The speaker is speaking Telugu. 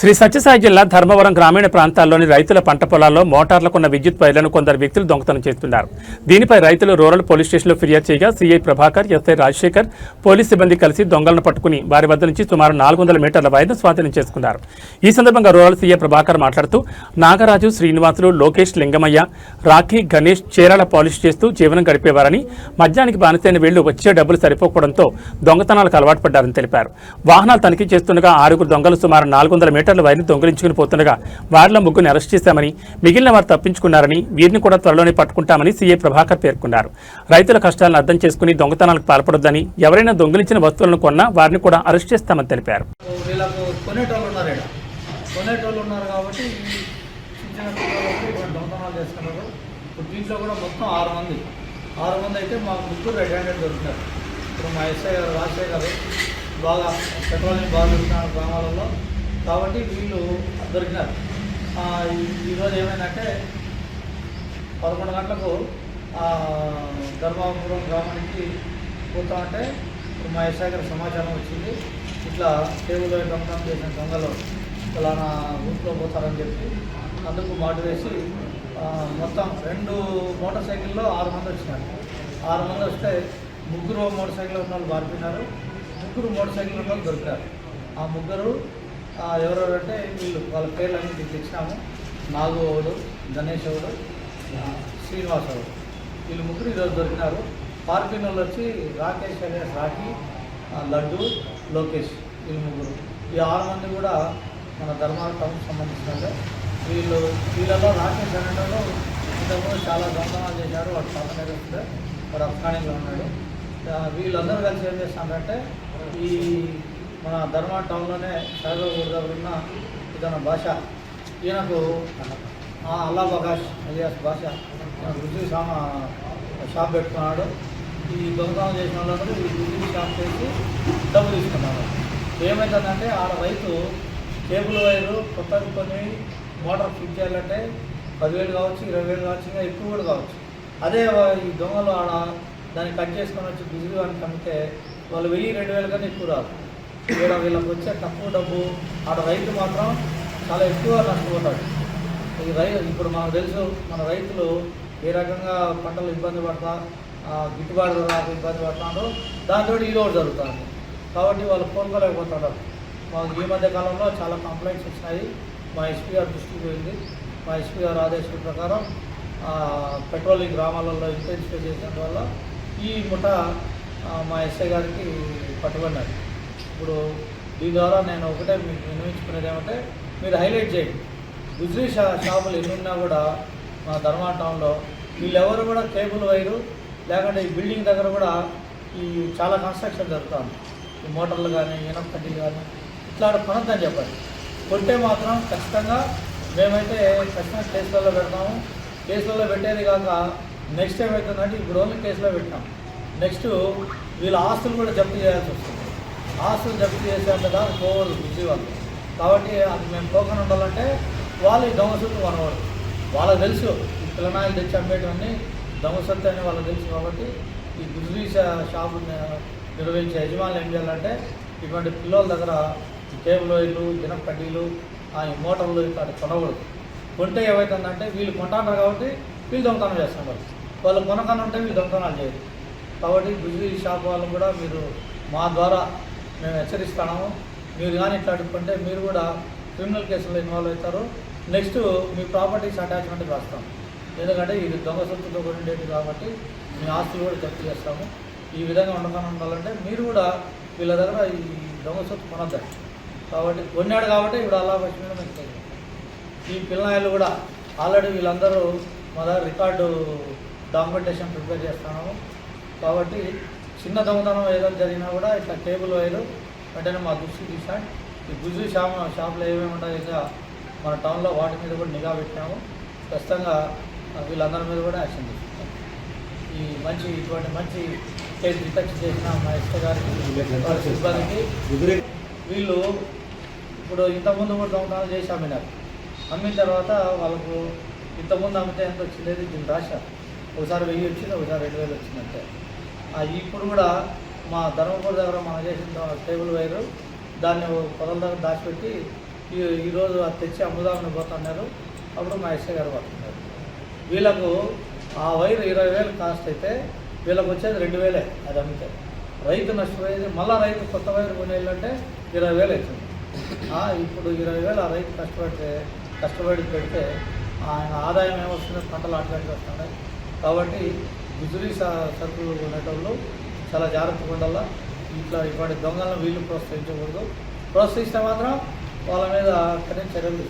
శ్రీ సత్యసాయి జిల్లా ధర్మవరం గ్రామీణ ప్రాంతాల్లోని రైతుల పంట పొలాల్లో మోటార్లకున్న విద్యుత్ వైర్లను కొందరు వ్యక్తులు దొంగతనం చేస్తున్నారు. దీనిపై రైతులు రూరల్ పోలీస్ స్టేషన్లో ఫిర్యాదు చేయగా CI Prabhakar, SI Rajasekhar police సిబ్బంది కలిసి దొంగలను పట్టుకుని వారి వద్ద నుంచి సుమారు 400 మీటర్ల వైర్ను స్వాధీనం చేసుకున్నారు. ఈ సందర్భంగా రూరల్ సీఐ ప్రభాకర్ మాట్లాడుతూ నాగరాజు, శ్రీనివాసులు, లోకేష్, లింగమయ్య, రాఖీ, గణేష్ చీరాల పాలిష్ చేస్తూ జీవనం గడిపేవారని, మద్యానికి బానిసైన వీళ్లు వచ్చే డబ్బులు సరిపోకపోవడంతో దొంగతనాలకు అలవాటు పడ్డారని తెలిపారు. వాహనాలు తనిఖీ చేస్తుండగా 6 దొంగలు సుమారు 400 మీటర్ల వైర్ని దొంగిలించుకుని పోతుండగా వారిలో 3 అరెస్ట్ చేశామని, మిగిలిన వారు తప్పించుకున్నారని, వీరిని కూడా త్వరలోనే పట్టుకుంటామని సీఐ ప్రభాకర్ పేర్కొన్నారు. రైతుల కష్టాలను అర్థం చేసుకుని దొంగతనాలకు పాల్పడొద్దని, ఎవరైనా దొంగిలించిన వస్తువులను కొన్నా వారిని కూడా అరెస్ట్ చేస్తామని తెలిపారు. దీంట్లో కూడా మొత్తం 6 మంది అయితే మా 3 రెడ్ హ్యాండెడ్ దొరుకుతారు. ఇప్పుడు మా ఎస్ఐ గారు, రాజశేఖర్ గారు బాగా పెట్రోలింగ్ బాగా దొరుకుతున్నారు గ్రామాలలో, కాబట్టి వీళ్ళు దొరికినారు. ఈరోజు ఏమైందంటే 11 గంటలకు ధర్మాపురం గ్రామానికి పోతామంటే ఇప్పుడు మా ఎస్ఐ గారికి సమాచారం వచ్చింది, ఇట్లా టేబుల్ దొంగతనం చేసిన దొంగలు ఫలానా రూట్లో పోతారని చెప్పి అందుకు మాటు వేసి మొత్తం 2 మోటార్ సైకిల్లో 6 మంది వచ్చినారు. 6 మంది వస్తే 3 మోటార్ సైకిల్ ఉన్న వాళ్ళు పారిపోయినారు, 3 మోటార్ సైకిల్ ఉన్న వాళ్ళు దొరికారు. ఆ 3 ఎవరెవరంటే వీళ్ళు వాళ్ళ పేర్లు అన్నీ తెచ్చినాము. నాగు ఒకడు, గణేష్ ఒకడు, శ్రీనివాస్ ఒకడు, వీళ్ళు 3 ఈరోజు దొరికినారు. పార్కింగ్ వాళ్ళు వచ్చి రాకేష్ అలియాస్ రాఖీ, లడ్డు, లోకేష్, వీళ్ళు 3. ఈ 6 మంది కూడా మన ధర్మాల టౌన్కి సంబంధించిన వీళ్ళలో రాకేష్ అనేటప్పుడు ఇంతకుముందు చాలా దొంగతనాలు చేశారు. వాడు పాత నేర్పిస్తే వాడు అఫ్ఘానీలో ఉన్నాడు. వీళ్ళందరూ కలిసి ఏం చేస్తారంటే ఈ మన ధర్మా టౌన్లోనే సాయిబాబు దగ్గర ఉన్న ఇతను భాష, ఈయనకు అల్లా బకాష్ అలియాస్ భాష రుచి షాప్ పెట్టుకున్నాడు. ఈ దొంగతనం చేసిన వాళ్ళందరూ ఈ రుచి షాప్ చేసి డబ్బు తీసుకున్నారు. ఏమవుతుందంటే ఆడ రైతు కేబుల్ వైరు కొత్తగా కొన్ని మోటార్ ఫిట్ చేయాలంటే 10,000 కావచ్చు, 20,000 కావచ్చు, ఇంకా ఎక్కువ కూడా కావచ్చు. అదే ఈ దొంగలు ఆడ దాన్ని కట్ చేసుకొని వచ్చి బిజిలీ వాడికి అమ్మితే వాళ్ళు 1,000-2,000 కన్నా ఎక్కువ రాదు. ఇక్కడ వీళ్ళకి వచ్చే తక్కువ డబ్బు, ఆడ రైతు మాత్రం చాలా ఎక్కువ నష్టపోతాడు. ఇప్పుడు మనకు తెలుసు మన రైతులు ఏ రకంగా పంటలు ఇబ్బంది పడతా, గిట్టుబాటు రాక ఇబ్బంది పడుతున్నారు. దాంతో ఇది ఒకటి జరుగుతుంది. కాబట్టి వాళ్ళు కోలుకోలేకపోతున్నారు. మాకు ఈ మధ్య కాలంలో చాలా కంప్లైంట్స్ వచ్చినాయి. మా ఎస్పీ గారు దృష్టికి పోయింది. మా ఎస్పీ గారు ఆదేశాల ప్రకారం పెట్రోలింగ్ గ్రామాలలో ఇంటెన్సిఫై చేసిన వల్ల ఈ ముఠ మా ఎస్ఐ గారికి పట్టుబడినారు. ఇప్పుడు దీని ద్వారా నేను ఒకటే మీకు వినియోగించుకునేది ఏమంటే, మీరు హైలైట్ చేయండి. గుజరీ షాపులు ఎన్ని ఉన్నా కూడా మా ధర్మా టౌన్లో వీళ్ళెవరు కూడా కేబుల్ వైరు లేకుంటే ఈ బిల్డింగ్ దగ్గర కూడా ఈ చాలా కన్స్ట్రక్షన్ జరుగుతుంది. ఈ మోటార్లు కానీ, ఇనప కడ్డీలు కానీ ఇట్లా కొనొద్దని చెప్పండి. కొంటే మాత్రం ఖచ్చితంగా మేమైతే ఖచ్చితంగా కేసులలో పెడతాము. కేసులలో పెట్టేది కాక నెక్స్ట్ ఏమవుతుందంటే ఇప్పుడు ఓన్లీ కేసులో పెట్టినాం. నెక్స్ట్ వీళ్ళ ఆస్తులు కూడా జప్తు చేయాల్సి వస్తుంది. ఆస్తులు జప్తు చేసేంత దాకా పోవద్దు బుద్ధి వాళ్ళు. కాబట్టి అది మేము పోకుండా ఉండాలంటే వాళ్ళు ఈ దొంగ సొత్తు కొనవరు. వాళ్ళకి తెలుసు ఈ పిల్లనాయలు తెచ్చి అమ్మేటివన్నీ దొంగ సొత్తు అని వాళ్ళకి తెలుసు. కాబట్టి ఈ గుజరీ షాపు నిర్వహించే యజమానులు ఏం చేయాలంటే ఇటువంటి పిల్లల దగ్గర కేబుల్ వైర్లు, ఇనప కడ్డీలు, ఈ మోటార్లు ఇట్లా కొనకూడదు. కొంటే ఏమవుతుందంటే వీళ్ళు కొంటారు కాబట్టి వీళ్ళు దొంగతనం చేస్తున్నారు. వాళ్ళు కొనకన్నా ఉంటే వీళ్ళు దొంగతనాలు చేయరు. కాబట్టి గుజరీ షాప్ వాళ్ళు కూడా మీరు మా ద్వారా మేము హెచ్చరిస్తున్నాము. మీరు కానీ ఇట్లా అడుగుకుంటే మీరు కూడా క్రిమినల్ కేసుల్లో ఇన్వాల్వ్ అవుతారు. నెక్స్ట్ మీ ప్రాపర్టీస్ అటాచ్మెంట్కి వస్తాం. ఎందుకంటే ఇది దొంగ సొత్తుతో కూడినది కాబట్టి మీ ఆస్తులు కూడా జప్తు చేస్తాము. ఈ విధంగా ఉండకుండా ఉండాలంటే మీరు కూడా వీళ్ళ దగ్గర ఈ దొంగ సొత్తు కొనద్దండి. కాబట్టి కొన్నాడు కాబట్టి ఇప్పుడు అలా వచ్చి మీద మంచిది. ఈ పిల్లనాయలు కూడా ఆల్రెడీ వీళ్ళందరూ మా దగ్గర రికార్డు డాక్యుమెంటేషన్ ప్రిపేర్ చేస్తున్నాము. కాబట్టి చిన్న దొంగతనం ఏదైనా జరిగినా కూడా ఇట్లా కేబుల్ వైరు వెంటనే మా దృష్టికి తీసాం. ఈ గుజరీ షాపులో ఏమేమి ఉంటాయో ఇంకా మన టౌన్లో వాటి మీద కూడా నిఘా పెట్టాము. ఖచ్చితంగా వీళ్ళందరి మీద కూడా యాక్షన్ తీసుకుంటాం. ఈ ఇటువంటి మంచి కేసు డిటెక్ట్ చేసిన మా ఎస్ఐ గారికి, సిబ్బందికి. వీళ్ళు ఇప్పుడు ఇంతకుముందు కూడా దొంగతనాలు చేసి అమ్మిన తర్వాత వాళ్ళకు ఇంతకుముందు అమ్మితే ఎంత వచ్చింది దీన్ని రాశారు. ఒకసారి 1000 వచ్చింది, ఒకసారి 2000 వచ్చిందంటే. ఇప్పుడు కూడా మా ధర్మపురి దగ్గర మనం చేసిన టేబుల్ వైరు దాన్ని పొదల దగ్గర దాచిపెట్టి ఈరోజు అది తెచ్చి అమ్ముదామని పోతున్నారు. అప్పుడు మా ఎస్ఐ గారు పడుతున్నారు. వీళ్ళకు ఆ వైర్ 20,000 కాస్ట్ అయితే వీళ్ళకి వచ్చేది 2,000 అది అమ్మితే. రైతు నష్టపోయేది మళ్ళీ రైతు కొత్త వైర్ కొనేయాలంటే 20,000 అవుతుంది. ఇప్పుడు 20,000 ఆ రైతు కష్టపడి పెడితే ఆయన ఆదాయం ఏమొస్తుంది, పంటలు ఆటోమేటిక్ వస్తున్నాయి. కాబట్టి బిజులీ సరుకులు కొనేటప్పుడు చాలా జాగ్రత్తగా ఉండాలా. ఇటువంటి దొంగలను వీళ్ళు ప్రోత్సహించకూడదు. ప్రోత్సహిస్తే మాత్రం వాళ్ళ మీద కఠిన చర్యలు